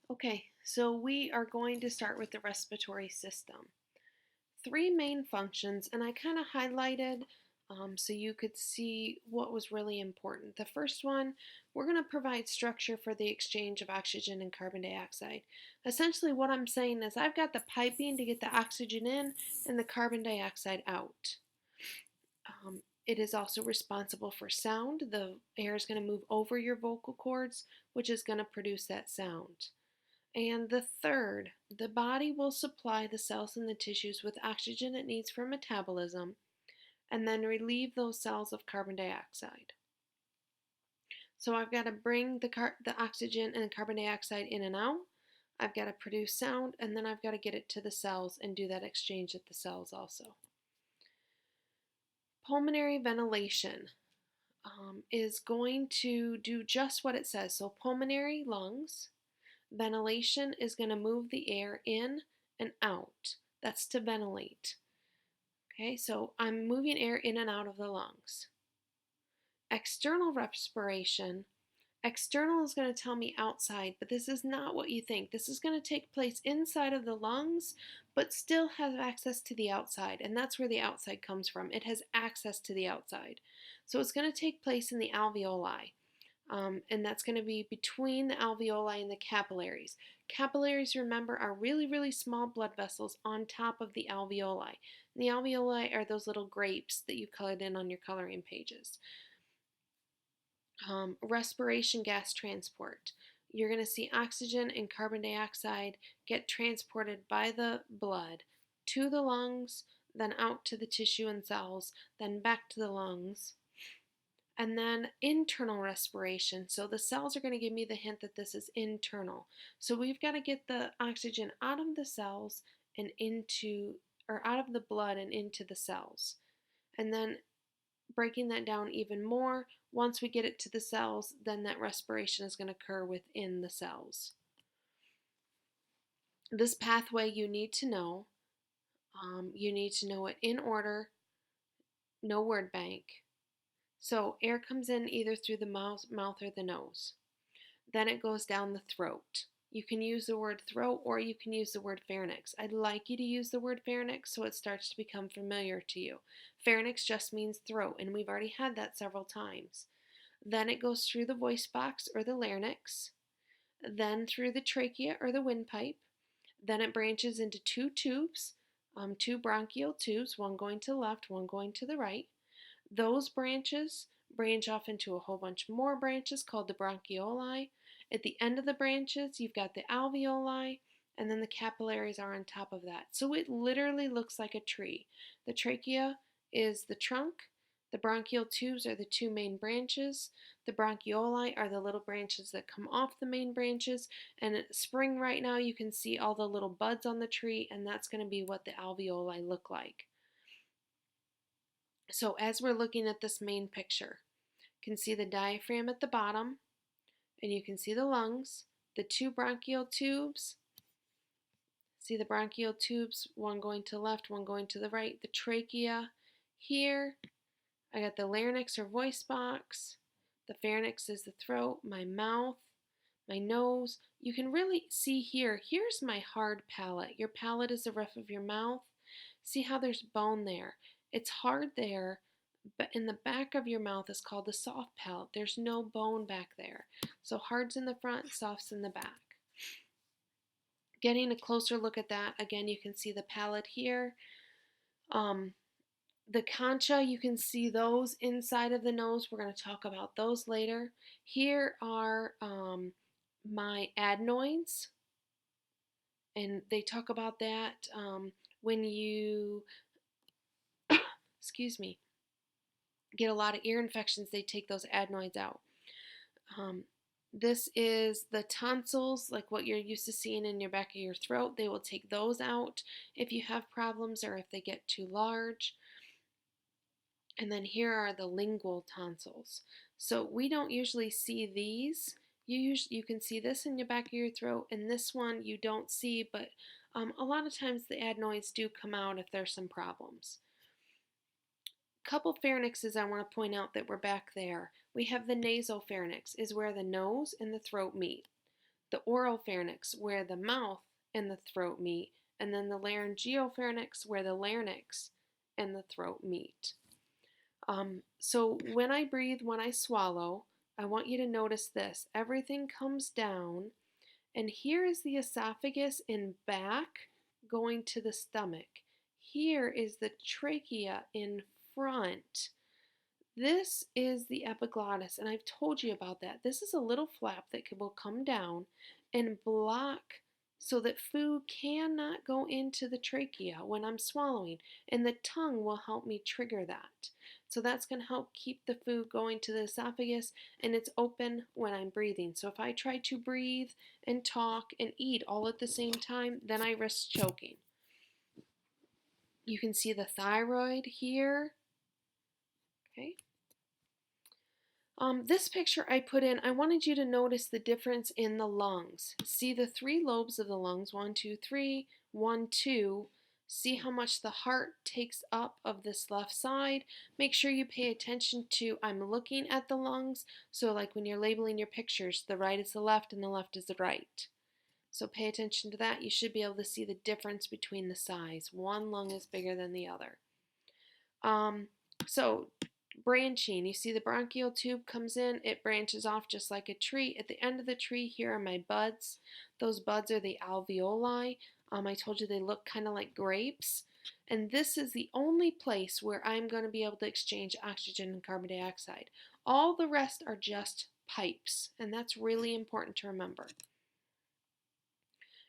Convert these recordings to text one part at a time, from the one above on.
Okay, so we are going to start with the respiratory system. Three main functions, and I kind of highlighted so you could see what was really important. The first one, we're going to provide structure for the exchange of oxygen and carbon dioxide. Essentially, what I'm saying is I've got the piping to get the oxygen in and the carbon dioxide out. It is also responsible for sound. The air is going to move over your vocal cords, which is going to produce that sound. And the third, the body will supply the cells and the tissues with oxygen it needs for metabolism and then relieve those cells of carbon dioxide. So I've got to bring the oxygen and carbon dioxide in and out. I've got to produce sound, and then I've got to get it to the cells and do that exchange at the cells also. Pulmonary ventilation is going to do just what it says. So pulmonary, lungs. Ventilation is going to move the air in and out. That's to ventilate. Okay, so I'm moving air in and out of the lungs. External respiration. External is going to tell me outside, but this is not what you think. This is going to take place inside of the lungs, but still has access to the outside, and that's where the outside comes from. It has access to the outside. So it's going to take place in the alveoli. And that's going to be between the alveoli and the capillaries. Capillaries, remember, are really, really small blood vessels on top of the alveoli. And the alveoli are those little grapes that you colored in on your coloring pages. Respiration gas transport. You're going to see oxygen and carbon dioxide get transported by the blood to the lungs, then out to the tissue and cells, then back to the lungs. And then internal respiration. So the cells are going to give me the hint that this is internal. So we've got to get the oxygen out of the cells and out of the blood and into the cells. And then breaking that down even more, once we get it to the cells, then that respiration is going to occur within the cells. This pathway you need to know. You need to know it in order, no word bank. So air comes in either through the mouth or the nose. Then it goes down the throat. You can use the word throat or you can use the word pharynx. I'd like you to use the word pharynx so it starts to become familiar to you. Pharynx just means throat, and we've already had that several times. Then it goes through the voice box or the larynx, then through the trachea or the windpipe. Then it branches into two tubes, two bronchial tubes, one going to the left, one going to the right. Those branches branch off into a whole bunch more branches called the bronchioli. At the end of the branches, you've got the alveoli, and then the capillaries are on top of that. So it literally looks like a tree. The trachea is the trunk. The bronchial tubes are the two main branches. The bronchioli are the little branches that come off the main branches. And at spring right now, you can see all the little buds on the tree, and that's going to be what the alveoli look like. So as we're looking at this main picture, you can see the diaphragm at the bottom, and you can see the lungs, the two bronchial tubes. See the bronchial tubes, one going to the left, one going to the right. The trachea here. I got the larynx or voice box. The pharynx is the throat, my mouth, my nose. You can really see here, here's my hard palate. Your palate is the roof of your mouth. See how there's bone there. It's hard there, but in the back of your mouth is called the soft palate. There's no bone back there. So hard's in the front, soft's in the back. Getting a closer look at that, again, you can see the palate here. The concha, you can see those inside of the nose. We're going to talk about those later. Here are my adenoids, and they talk about that when you, excuse me, get a lot of ear infections, they take those adenoids out. This is the tonsils, like what you're used to seeing in your back of your throat. They will take those out if you have problems or if they get too large. And then here are the lingual tonsils. So we don't usually see these. You can see this in the back of your throat, and this one you don't see, but a lot of times the adenoids do come out if there's some problems. Couple pharynxes I want to point out that were back there. We have the nasopharynx, is where the nose and the throat meet. the oropharynx, where the mouth and the throat meet, and then the laryngopharynx, where the larynx and the throat meet. So when I breathe, when I swallow, I want you to notice this. Everything comes down, and here is the esophagus in back going to the stomach. Here is the trachea in front. This is the epiglottis, and I've told you about that. This is a little flap that will come down and block so that food cannot go into the trachea when I'm swallowing, and the tongue will help me trigger that. So that's going to help keep the food going to the esophagus, and it's open when I'm breathing. So if I try to breathe and talk and eat all at the same time, then I risk choking. You can see the thyroid here. Okay. This picture I put in, I wanted you to notice the difference in the lungs. See the three lobes of the lungs, 1, 2, 3, 1, 2. See how much the heart takes up of this left side. Make sure you pay attention to, I'm looking at the lungs, so like when you're labeling your pictures, the right is the left and the left is the right. So pay attention to that. You should be able to see the difference between the size. One lung is bigger than the other. So branching, you see the bronchial tube comes in, it branches off just like a tree. At the end of the tree, here are my buds. Those buds are the alveoli. I told you they look kind of like grapes. And this is the only place where I'm going to be able to exchange oxygen and carbon dioxide. All the rest are just pipes, and that's really important to remember.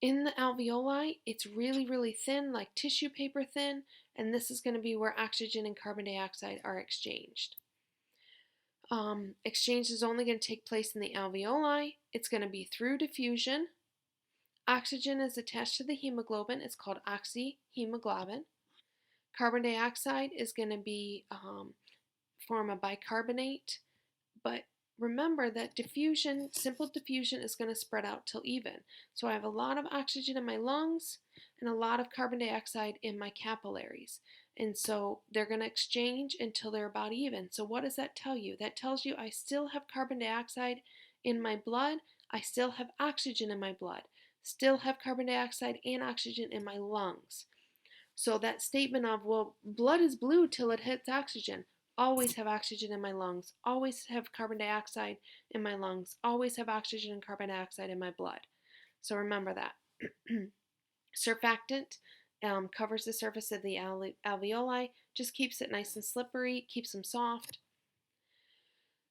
In the alveoli, it's really, really thin, like tissue paper thin, and this is going to be where oxygen and carbon dioxide are exchanged. Exchange is only going to take place in the alveoli. It's going to be through diffusion. Oxygen is attached to the hemoglobin. It's called oxyhemoglobin. Carbon dioxide is going to be form a bicarbonate, but remember that diffusion, simple diffusion, is going to spread out till even. So I have a lot of oxygen in my lungs and a lot of carbon dioxide in my capillaries. And so they're going to exchange until they're about even. So what does that tell you? That tells you I still have carbon dioxide in my blood. I still have oxygen in my blood. Still have carbon dioxide and oxygen in my lungs. So that statement of, well, blood is blue till it hits oxygen. Always have oxygen in my lungs. Always have carbon dioxide in my lungs. Always have oxygen and carbon dioxide in my blood. So remember that. Surfactant covers the surface of the alveoli, just keeps it nice and slippery, keeps them soft.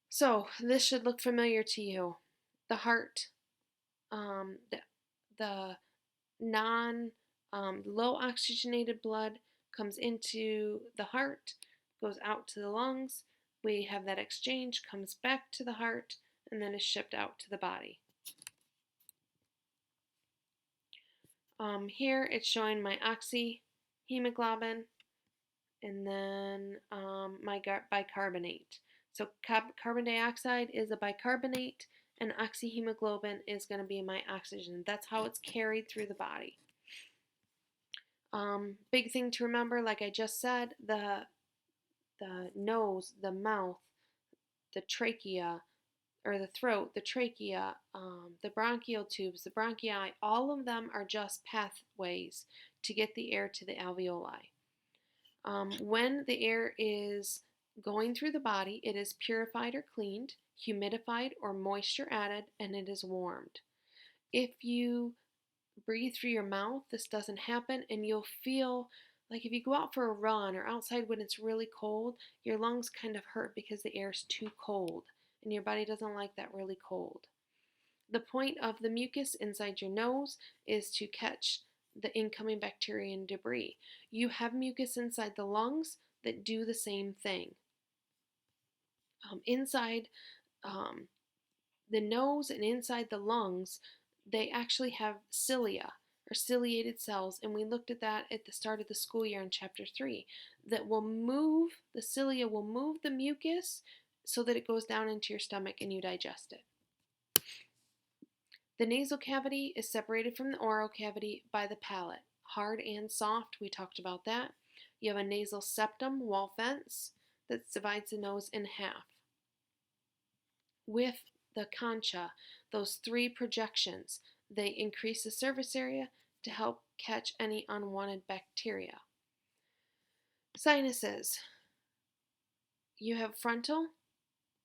So this should look familiar to you. The heart, the low oxygenated blood comes into the heart, goes out to the lungs. We have that exchange, comes back to the heart, and then is shipped out to the body. Here it's showing my oxyhemoglobin and then my bicarbonate. So carbon dioxide is a bicarbonate and oxyhemoglobin is going to be my oxygen. That's how it's carried through the body. Big thing to remember, like I just said, the nose, the mouth, the trachea, or the throat, the trachea, the bronchial tubes, the bronchi, all of them are just pathways to get the air to the alveoli. When the air is going through the body, it is purified or cleaned, humidified or moisture added, and it is warmed. If you breathe through your mouth, this doesn't happen, and you'll feel like if you go out for a run or outside when it's really cold, your lungs kind of hurt because the air is too cold, and your body doesn't like that really cold. The point of the mucus inside your nose is to catch the incoming bacteria and debris. You have mucus inside the lungs that do the same thing. Inside the nose and inside the lungs, they actually have cilia or ciliated cells, and we looked at that at the start of the school year in chapter 3, that will move, the cilia will move the mucus so that it goes down into your stomach and you digest it. The nasal cavity is separated from the oral cavity by the palate. Hard and soft, we talked about that. You have a nasal septum, wall fence, that divides the nose in half. With the concha, those three projections. They increase the surface area to help catch any unwanted bacteria. Sinuses. You have frontal,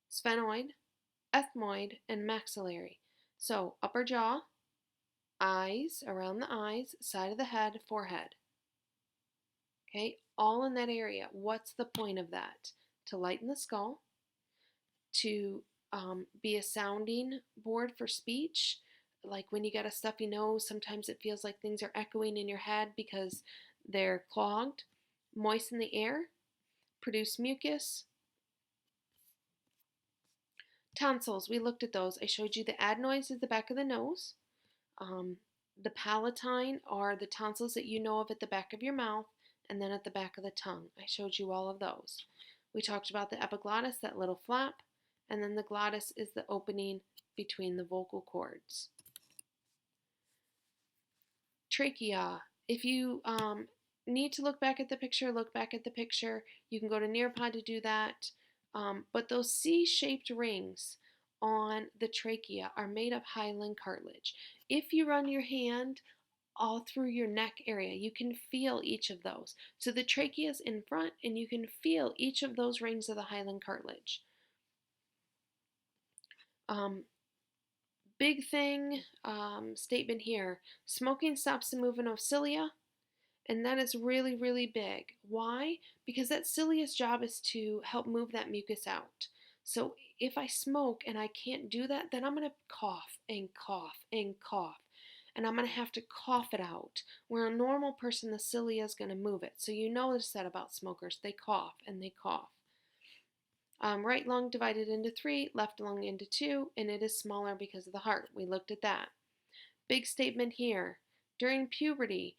sphenoid, ethmoid, and maxillary. So upper jaw, eyes, around the eyes, side of the head, forehead. Okay, all in that area. What's the point of that? To lighten the skull, to be a sounding board for speech. Like when you got a stuffy nose, sometimes it feels like things are echoing in your head because they're clogged. Moisten the air, produce mucus. Tonsils, we looked at those. I showed you the adenoids at the back of the nose. Um, the palatine are the tonsils that you know of at the back of your mouth and then at the back of the tongue. I showed you all of those. We talked about the epiglottis, that little flap, and then the glottis is the opening between the vocal cords. Trachea. If you need to look back at the picture, look back at the picture. You can go to Nearpod to do that. But those C-shaped rings on the trachea are made of hyaline cartilage. If you run your hand all through your neck area, you can feel each of those. So the trachea is in front, and you can feel each of those rings of the hyaline cartilage. Big thing, statement here. Smoking stops the movement of cilia, and that is really, really big. Why? Because that cilia's job is to help move that mucus out. So if I smoke and I can't do that, then I'm going to cough and cough and cough. And I'm going to have to cough it out. Where a normal person, the cilia is going to move it. So you notice that about smokers. They cough and they cough. Right lung divided into 3, left lung into 2, and it is smaller because of the heart. We looked at that. Big statement here. During puberty,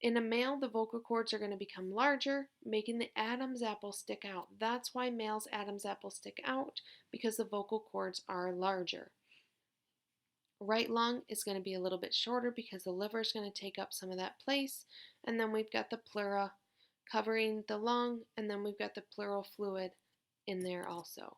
in a male, the vocal cords are going to become larger, making the Adam's apple stick out. That's why males' Adam's apple stick out, because the vocal cords are larger. Right lung is going to be a little bit shorter because the liver is going to take up some of that place. And then we've got the pleura covering the lung, and then we've got the pleural fluid in there also.